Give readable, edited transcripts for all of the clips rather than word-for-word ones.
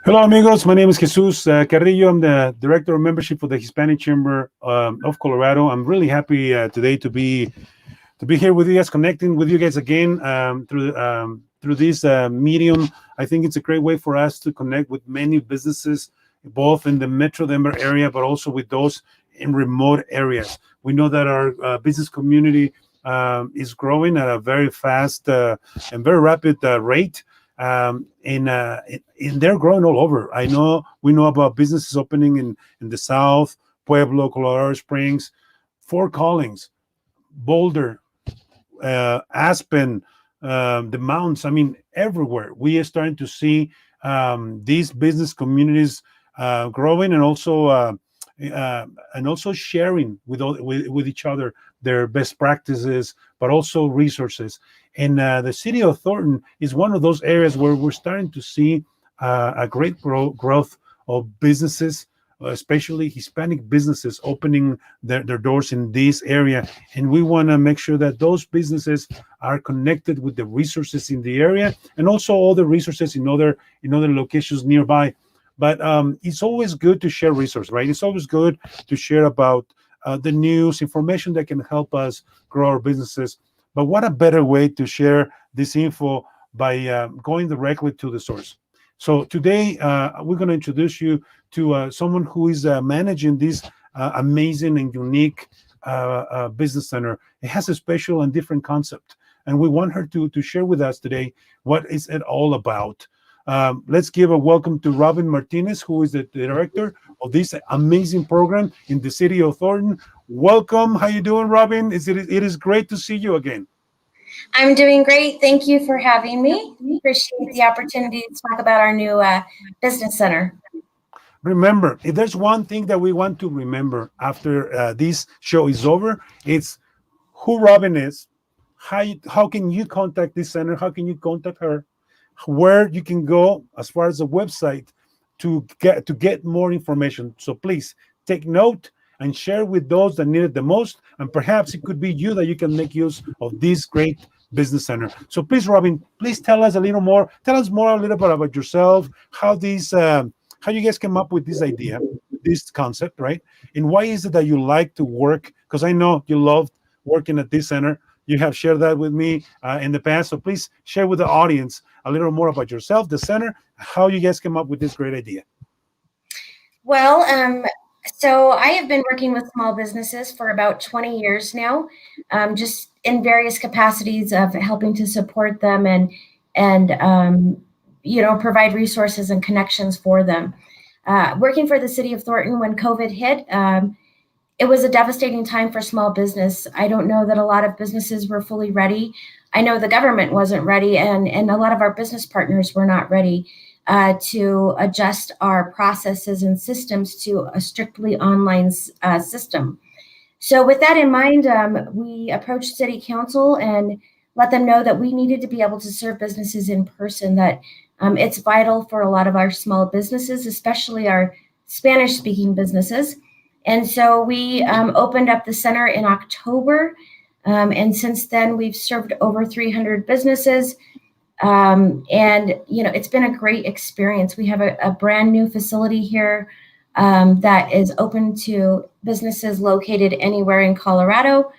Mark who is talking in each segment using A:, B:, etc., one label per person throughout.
A: Hello, amigos. My name is Jesus Carrillo. I'm the Director of Membership for the Hispanic Chamber of Colorado. I'm really happy today to be here with you guys, connecting with you guys again through this medium. I think it's a great way for us to connect with many businesses, both in the Metro Denver area, but also with those in remote areas. We know that our business community is growing at a very fast and very rapid rate. And they're growing all over. I know we know about businesses opening in the South, Pueblo, Colorado Springs, Fort Collins, Boulder, Aspen, the mountains. I mean, everywhere we are starting to see these business communities growing and also sharing with each other their best practices, but also resources. And the city of Thornton is one of those areas where we're starting to see a great growth of businesses, especially Hispanic businesses opening their doors in this area. And we want to make sure that those businesses are connected with the resources in the area and also all the resources in other locations nearby. But it's always good to share resources, right? It's always good to share about the news, information that can help us grow our businesses. But what a better way to share this info by going directly to the source. So today we're going to introduce you to someone who is managing this amazing and unique business center. It has a special and different concept, and we want her to share with us today what is it all about. Let's give a welcome to Robin Martinez, who is the director of this amazing program in the city of Thornton. Welcome. How you doing, Robin? It is great to see you again.
B: I'm doing great. Thank you for having me. Appreciate the opportunity to talk about our new business center.
A: Remember, if there's one thing that we want to remember after this show is over, it's who Robin is, how can you contact this center, how can you contact her, where you can go as far as the website to get more information. So please take note and share with those that need it the most, and perhaps it could be you that you can make use of this great business center. So please, Robin, please tell us a little more. Tell us more a little bit about yourself, how you guys came up with this idea, this concept, right? And why is it that you like to work? Because I know you loved working at this center. You have shared that with me in the past. So please share with the audience a little more about yourself, the center, how you guys came up with this great idea.
B: Well, so I have been working with small businesses for about 20 years now, just in various capacities of helping to support them and provide resources and connections for them. Working for the city of Thornton when COVID hit, it was a devastating time for small business. I don't know that a lot of businesses were fully ready. I know the government wasn't ready, and a lot of our business partners were not ready to adjust our processes and systems to a strictly online system. So with that in mind, we approached City Council and let them know that we needed to be able to serve businesses in person, that it's vital for a lot of our small businesses, especially our Spanish-speaking businesses. And so we opened up the center in October, and since then we've served over 300 businesses. And it's been a great experience. We have a brand new facility here that is open to businesses located anywhere in Colorado,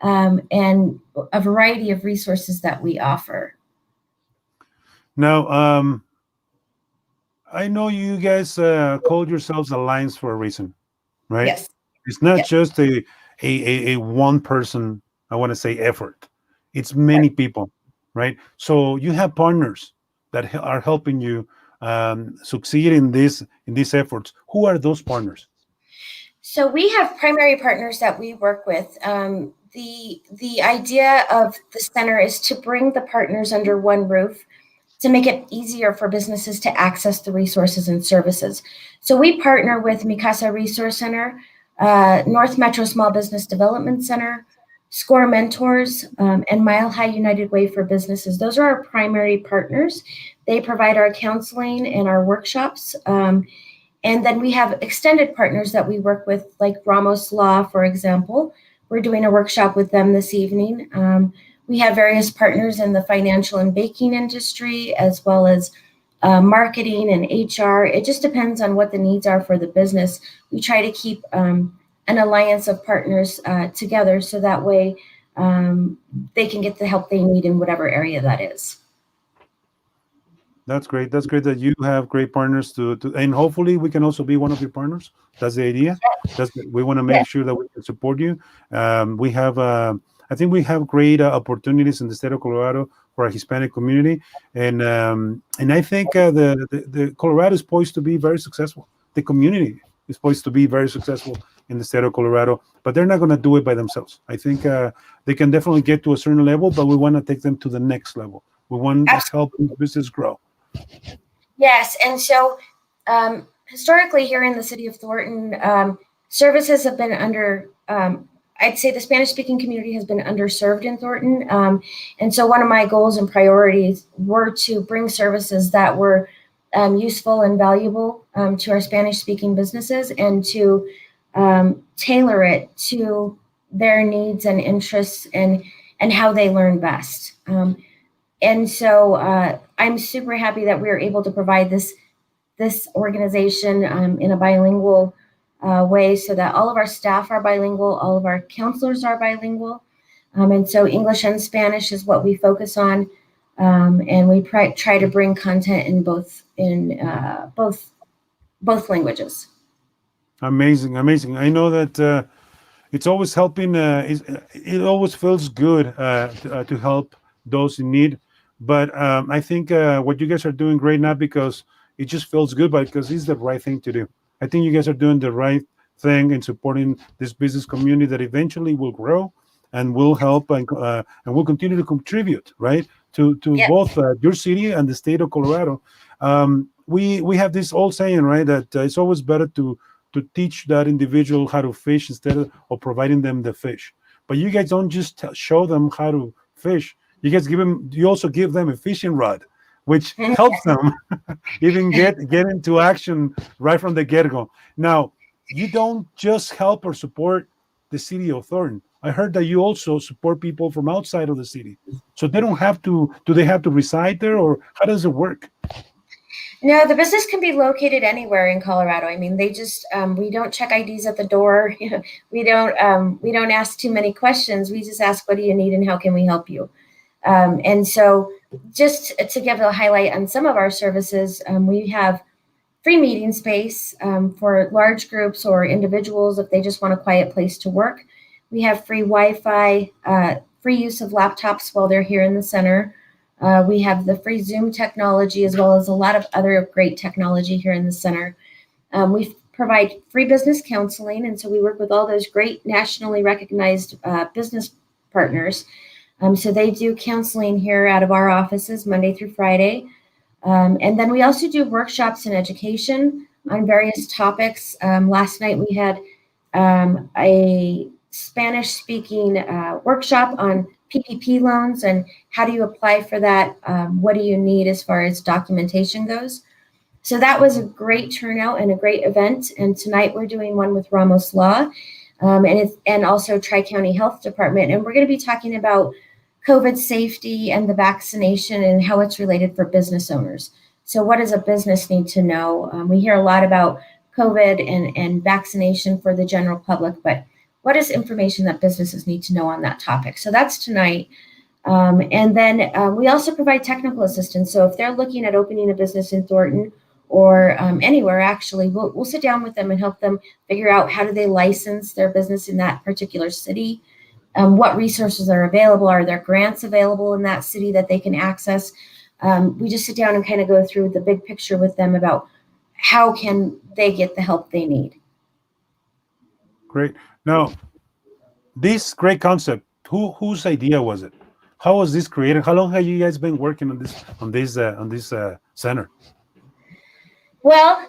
B: and a variety of resources that we offer.
A: Now, I know you guys called yourselves Alliance for a reason, right?
B: Yes.
A: It's not
B: Yes.
A: just a one person, I want to say, effort. It's many people, right? So you have partners that are helping you succeed in these efforts. Who are those partners?
B: So we have primary partners that we work with. The idea of the center is to bring the partners under one roof to make it easier for businesses to access the resources and services. So we partner with Mi Casa Resource Center, North Metro Small Business Development Center, SCORE Mentors, and Mile High United Way for Businesses. Those are our primary partners. They provide our counseling and our workshops. And then we have extended partners that we work with, like Ramos Law, for example. We're doing a workshop with them this evening. We have various partners in the financial and banking industry, as well as marketing and HR. It just depends on what the needs are for the business. We try to keep an alliance of partners together so that way they can get the help they need in whatever area that is.
A: That's great. That's great that you have great partners and hopefully we can also be one of your partners. That's the idea. We want to make
B: Yes.
A: sure that we can support you. We have, I think we have great opportunities in the state of Colorado for our Hispanic community, and I think the Colorado is poised to be very successful. The community is poised to be very successful in the state of Colorado, but they're not going to do it by themselves. I think they can definitely get to a certain level, but we want to take them to the next level. We want to help the business grow.
B: Yes, and so historically here in the city of Thornton, services have been I'd say the Spanish-speaking community has been underserved in Thornton. And so one of my goals and priorities were to bring services that were useful and valuable to our Spanish-speaking businesses and to tailor it to their needs and interests and how they learn best. And so I'm super happy that we were able to provide this organization in a bilingual way so that all of our staff are bilingual, all of our counselors are bilingual. And so English and Spanish is what we focus on. And we try to bring content in both languages.
A: Amazing, amazing. I know that it's always helping. It always feels good to help those in need. But I think what you guys are doing great, not because it just feels good, but because it's the right thing to do. I think you guys are doing the right thing in supporting this business community that eventually will grow and will help and will continue to contribute, right, to both your city and the state of Colorado. We have this old saying, right, that it's always better to teach that individual how to fish instead of providing them the fish. But you guys don't just show them how to fish. You also give them a fishing rod, which helps them even get into action right from the get-go. Now, you don't just help or support the city of Thornton. I heard that you also support people from outside of the city. So they don't have to, do they have to reside there, or how does it work?
B: No, the business can be located anywhere in Colorado. I mean, they just we don't check IDs at the door. We don't ask too many questions. We just ask, what do you need and how can we help you? And so just to give a highlight on some of our services, we have free meeting space for large groups or individuals if they just want a quiet place to work. We have free Wi-Fi, free use of laptops while they're here in the center. We have the free Zoom technology as well as a lot of other great technology here in the center. We provide free business counseling, and so we work with all those great nationally recognized business partners. So they do counseling here out of our offices Monday through Friday. And then we also do workshops and education on various topics. Last night we had a Spanish-speaking workshop on PPP loans and how do you apply for that? What do you need as far as documentation goes? So that was a great turnout and a great event. And tonight we're doing one with Ramos Law and also Tri-County Health Department. And we're going to be talking about COVID safety and the vaccination and how it's related for business owners. So what does a business need to know? We hear a lot about COVID and vaccination for the general public, but what is information that businesses need to know on that topic? So that's tonight. And then we also provide technical assistance. So if they're looking at opening a business in Thornton or anywhere, actually, we'll sit down with them and help them figure out how do they license their business in that particular city. What resources are available? Are there grants available in that city that they can access? We just sit down and kind of go through the big picture with them about how can they get the help they need.
A: Great. Now, this great concept, whose idea was it? How was this created? How long have you guys been working on this center?
B: Well,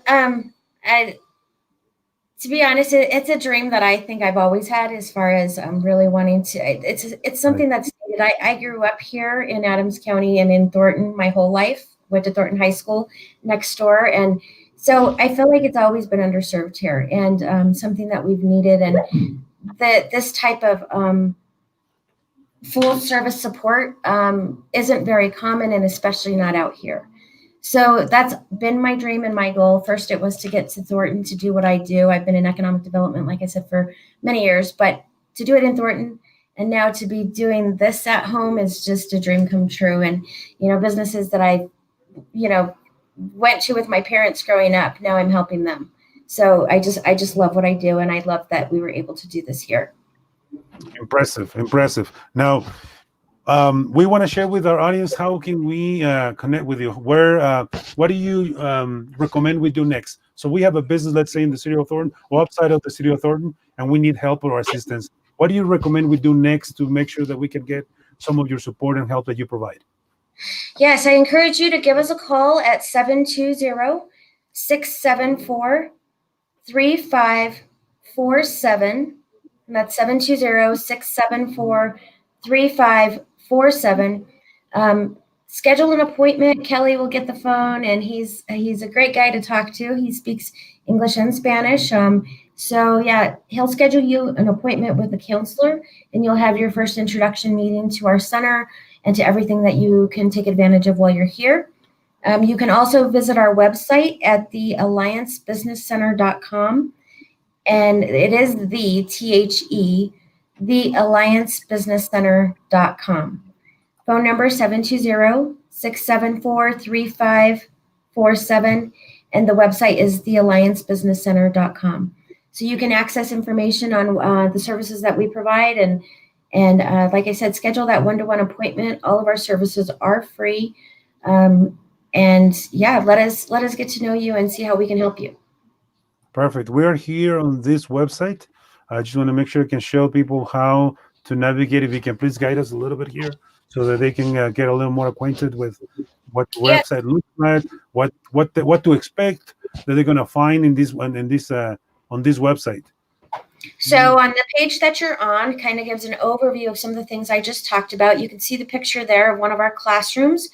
B: to be honest, it's a dream that I think I've always had as far as really wanting to. It's something that's needed. I grew up here in Adams County and in Thornton my whole life. Went to Thornton High School next door. And so I feel like it's always been underserved here and something that we've needed. And this type of full service support isn't very common and especially not out here. So that's been my dream and my goal. First, it was to get to Thornton to do what I do. I've been in economic development, like I said, for many years, but to do it in Thornton and now to be doing this at home is just a dream come true. And, businesses that I, went to with my parents growing up, now I'm helping them. So I just love what I do. And I love that we were able to do this here.
A: Impressive. Now, we want to share with our audience, how can we connect with you? What do you recommend we do next? So we have a business, let's say in the city of Thornton or outside of the city of Thornton, and we need help or assistance. What do you recommend we do next to make sure that we can get some of your support and help that you provide?
B: Yes, I encourage you to give us a call at 720-674-3547. And that's 720-674-3547. Schedule an appointment. Kelly will get the phone, and he's a great guy to talk to. He speaks English and Spanish. So yeah, he'll schedule you an appointment with a counselor, and you'll have your first introduction meeting to our center and to everything that you can take advantage of while you're here. You can also visit our website at thealliancebusinesscenter.com. And it is thealliancebusinesscenter.com. Phone number 720-674-3547. And the website is thealliancebusinesscenter.com. So you can access information on the services that we provide. And like I said, schedule that one-to-one appointment. All of our services are free. And yeah, let us get to know you and see how we can help you.
A: Perfect. We are here on this website. I just want to make sure I can show people how to navigate. If you can please guide us a little bit here so that they can get a little more acquainted with what the website looks like, what to expect that they're going to find on this website.
B: So on the page that you're on, kind of gives an overview of some of the things I just talked about. You can see the picture there of one of our classrooms.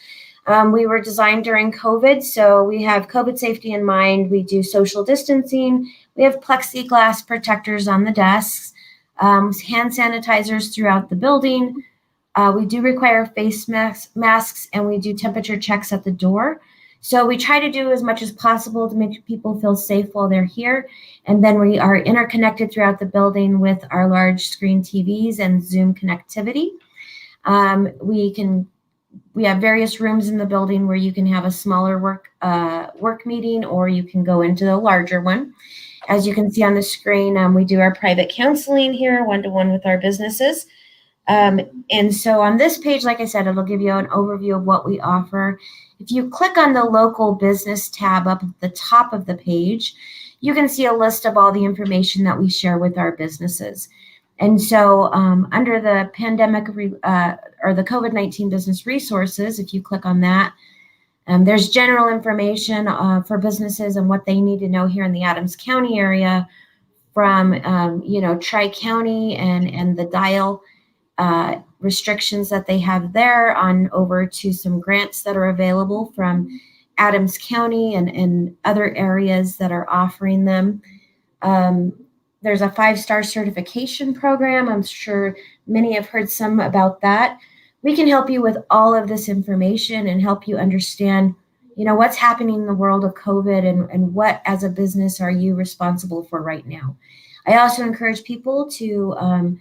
B: We were designed during COVID, so we have COVID safety in mind. We do social distancing. We have plexiglass protectors on the desks, hand sanitizers throughout the building. We do require face masks, and we do temperature checks at the door. So we try to do as much as possible to make people feel safe while they're here. And then we are interconnected throughout the building with our large screen TVs and Zoom connectivity. We have various rooms in the building where you can have a smaller work meeting, or you can go into the larger one. As you can see on the screen, we do our private counseling here, one-to-one with our businesses. And so on this page, like I said, it'll give you an overview of what we offer. If you click on the local business tab up at the top of the page, you can see a list of all the information that we share with our businesses. And so under the pandemic or the COVID-19 business resources, if you click on that, there's general information for businesses and what they need to know here in the Adams County area, from Tri-County and the dial restrictions that they have there, on over to some grants that are available from Adams County and other areas that are offering them. There's a 5-star certification program. I'm sure many have heard some about that. We can help you with all of this information and help you understand, what's happening in the world of COVID and what, as a business, are you responsible for right now. I also encourage people to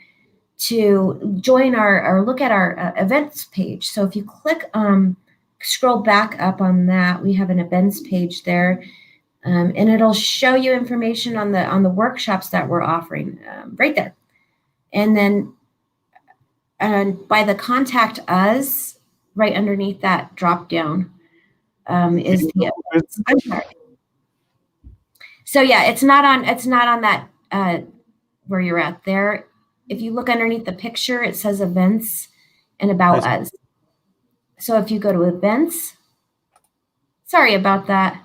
B: join or look at our events page. So if you click, scroll back up on that, we have an events page there. And it'll show you information on the workshops that we're offering right there. And then by the contact us, right underneath that drop down is the I'm sorry. So yeah, it's not on that where you're at there. If you look underneath the picture, it says events and about us. So if you go to events, sorry about that.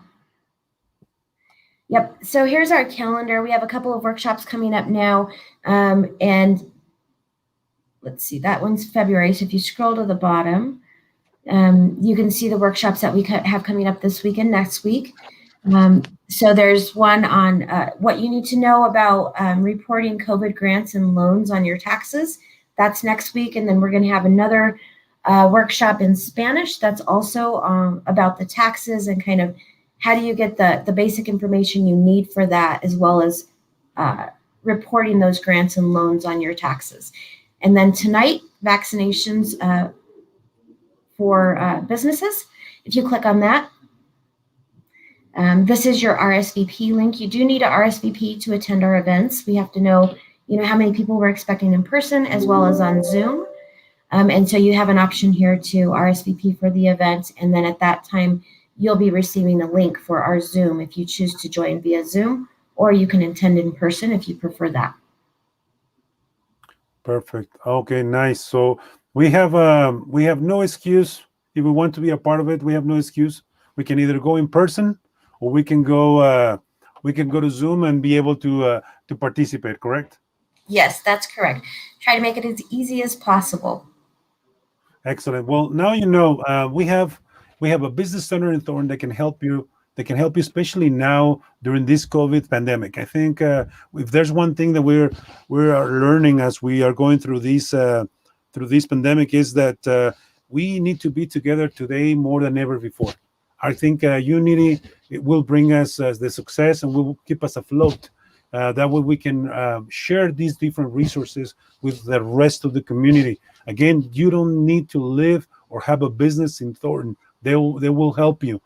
B: Yep. So here's our calendar. We have a couple of workshops coming up now. And let's see, that one's February. So if you scroll to the bottom, you can see the workshops that we have coming up this week and next week. So there's one on what you need to know about reporting COVID grants and loans on your taxes. That's next week. And then we're going to have another workshop in Spanish that's also about the taxes and kind of how do you get the basic information you need for that, as well as uh, reporting those grants and loans on your taxes. And then tonight, vaccinations for businesses. If you click on that, this is your RSVP link. You do need a RSVP to attend our events. We have to know, how many people we're expecting in person as well as on Zoom. And so you have an option here to RSVP for the event. And then at that time, you'll be receiving a link for our Zoom if you choose to join via Zoom, or you can attend in person if you prefer that.
A: Perfect. Okay, nice. So we have no excuse if we want to be a part of it. We have no excuse. We can either go in person or we can go to Zoom and be able to participate. Correct?
B: Yes, that's correct. Try to make it as easy as possible.
A: Excellent. Well, now you know we have a business center in Thornton that can help you. That can help you, especially now during this COVID pandemic. I think if there's one thing that we are learning as we are going through this pandemic is that we need to be together today more than ever before. I think unity it will bring us the success and will keep us afloat. That way we can share these different resources with the rest of the community. Again, you don't need to live or have a business in Thornton. They will help you.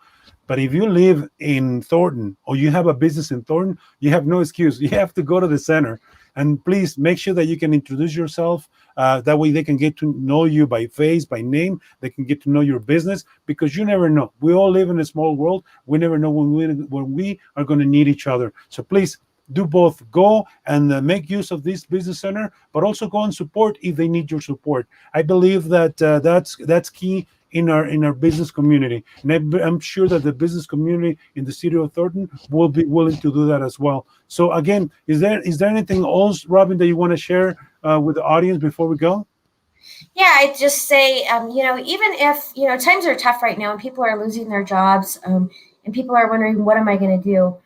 A: But if you live in Thornton or you have a business in Thornton, you have no excuse. You have to go to the center. And please make sure that you can introduce yourself. That way they can get to know you by face, by name. They can get to know your business because you never know. We all live in a small world. We never know when we are going to need each other. So please do both. Go and make use of this business center, but also go and support if they need your support. I believe that that's key in our business community, and I'm sure that the business community in the city of Thornton will be willing to do that as well. So again, is there anything else, Robin, that you want to share with the audience before we go?
B: Yeah, I'd just say, even if, times are tough right now and people are losing their jobs, and people are wondering, what am I going to do?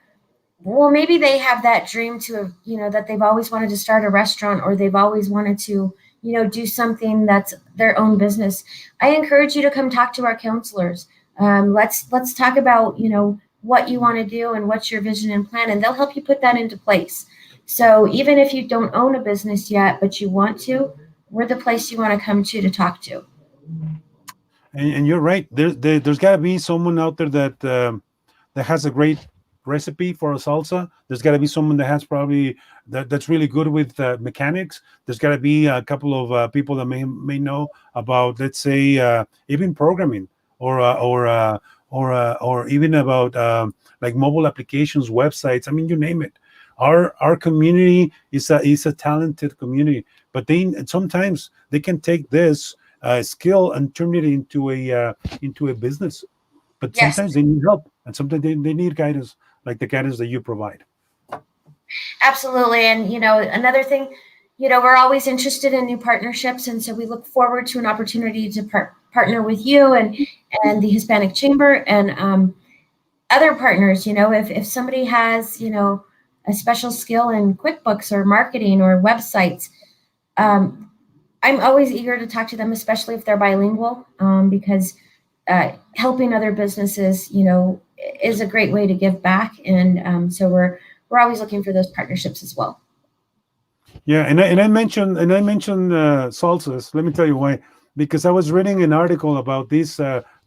B: Well, maybe they have that dream to, that they've always wanted to start a restaurant, or they've always wanted to, do something that's their own business. I encourage you to come talk to our counselors. Let's talk about, what you want to do and what's your vision and plan, and they'll help you put that into place. So even if you don't own a business yet, but you want to, we're the place you want to come to talk to.
A: And you're right. There's got to be someone out there that has a great recipe for a salsa. There's got to be someone that has probably that's really good with mechanics. There's got to be a couple of people that may know about, let's say, even programming or even about like mobile applications, websites. I mean, you name it. Our community is a talented community, but they sometimes they can take this skill and turn it into a business. But
B: Yes,
A: sometimes they need help, and sometimes they need guidance, like the guidance that you provide.
B: absolutely. And, another thing, we're always interested in new partnerships. And so we look forward to an opportunity to partner with you and the Hispanic Chamber and other partners. If somebody has, a special skill in QuickBooks or marketing or websites, um, I'm always eager to talk to them, especially if they're bilingual, because helping other businesses, is a great way to give back. And so we're always looking for those partnerships as well.
A: Yeah, and I mentioned salsas. Let me tell you why. Because I was reading an article about this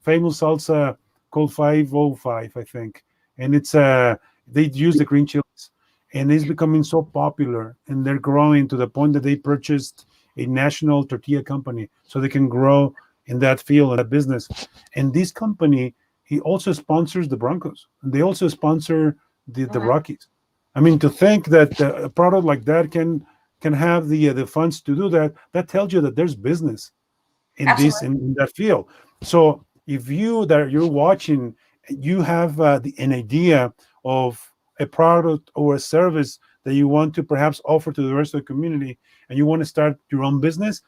A: famous salsa called 505, I think, and it's they use the green chilies, and it's becoming so popular, and they're growing to the point that they purchased a national tortilla company so they can grow in that field and that business. And this company, he also sponsors the Broncos, and they also sponsor the
B: Mhm.
A: Rockies. I mean, to think that a product like that can have the funds to do that, that tells you that there's business in this
B: Absolutely.
A: in that field. So if you're watching, you have an idea of a product or a service that you want to perhaps offer to the rest of the community, and you want to start your own business,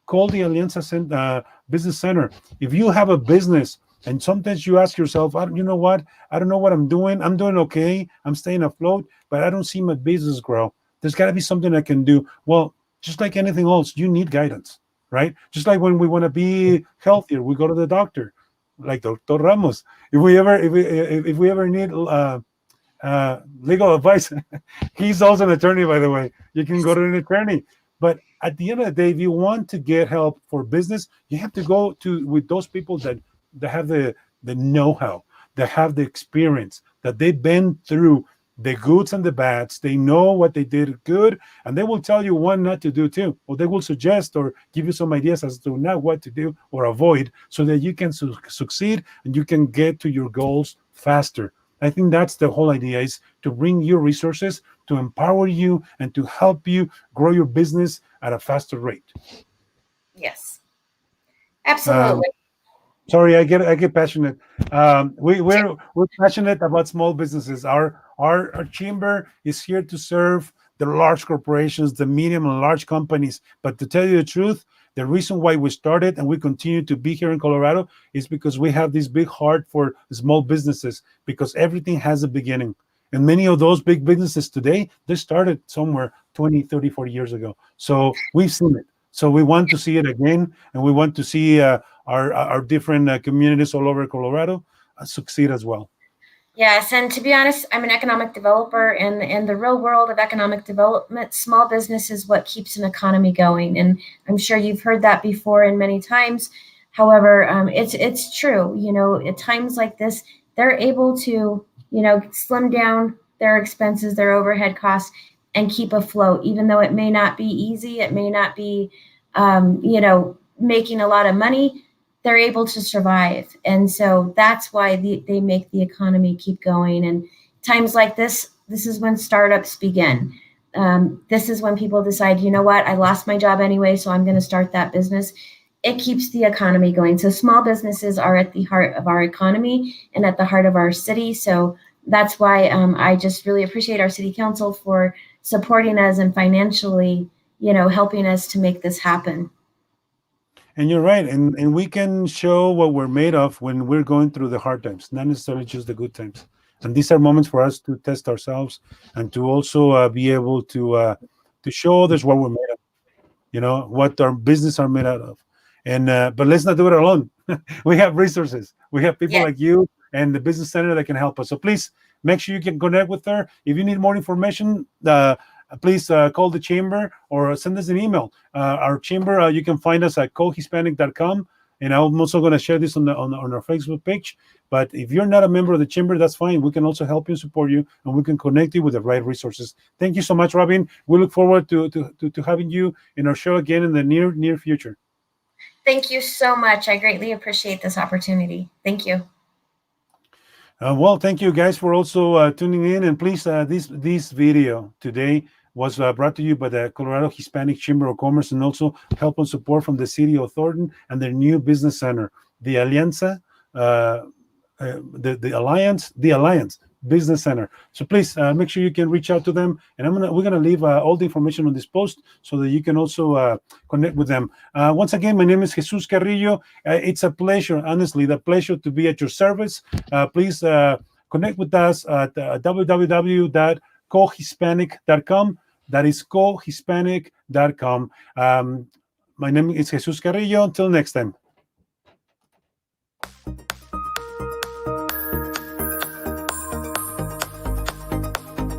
A: call the Business Center. If you have a business and sometimes you ask yourself, you know what? I don't know what I'm doing. I'm doing okay. I'm staying afloat, but I don't see my business grow. There's got to be something I can do. Well, just like anything else, you need guidance. right? Just like when we want to be healthier, we go to the doctor, like Dr. Ramos. If we ever need legal advice, he's also an attorney, by the way. You can go to an attorney. But at the end of the day, if you want to get help for business, you have to go to with those people that have the know-how, that have the experience, that they've been through the goods and the bads. They know what they did good, and they will tell you what not to do too, or they will suggest or give you some ideas as to not what to do or avoid, so that you can succeed and you can get to your goals faster. I think that's the whole idea, is to bring you resources to empower you and to help you grow your business at a faster rate.
B: Yes,
A: Um,
B: absolutely.
A: Sorry, I get passionate. We're passionate about small businesses. Our chamber is here to serve the large corporations, the medium and large companies. But to tell you the truth, the reason why we started and we continue to be here in Colorado is because we have this big heart for small businesses, because everything has a beginning. And many of those big businesses today, they started somewhere 20, 30, 40 years ago. So we've seen it. So we want to see it again, and we want to see our different communities all over Colorado succeed as well.
B: Yes, and to be honest, I'm an economic developer, and in the real world of economic development, small business is what keeps an economy going. And I'm sure you've heard that before and many times. However, it's true. At times like this, they're able to slim down their expenses, their overhead costs, and keep afloat. Even though it may not be easy, it may not be making a lot of money, they're able to survive. And so that's why they make the economy keep going. And times like this is when startups begin. This is when people decide, you know what, I lost my job anyway, so I'm going to start that business. It keeps the economy going. So small businesses are at the heart of our economy and at the heart of our city. So that's why I just really appreciate our city council for supporting us and financially, helping us to make this happen.
A: And you're right, and we can show what we're made of when we're going through the hard times, not necessarily just the good times. And these are moments for us to test ourselves and to also be able to show others what we're made of. What our business are made out of. And but let's not do it alone. We have resources. We have people
B: Yes.
A: like you and the business center that can help us. So please make sure you can connect with her. If you need more information, please call the chamber or send us an email. Our chamber, you can find us at cohispanic.com. And I'm also going to share this on our Facebook page. But if you're not a member of the chamber, that's fine. We can also help you, support you, and we can connect you with the right resources. Thank you so much, Robin. We look forward to having you in our show again in the near future.
B: Thank you so much. I greatly appreciate this opportunity. Thank you.
A: Well, thank you guys for also tuning in. And please, this video today was brought to you by the Colorado Hispanic Chamber of Commerce, and also help and support from the city of Thornton and their new business center, the Alianza, the Alliance Business Center. So please make sure you can reach out to them, and we're gonna leave all the information on this post so that you can also connect with them. Once again, my name is Jesus Carrillo. It's a pleasure, honestly, the pleasure to be at your service. Please connect with us at www.cohispanic.com. That is cohispanic.com. My name is Jesus Carrillo. Until next time.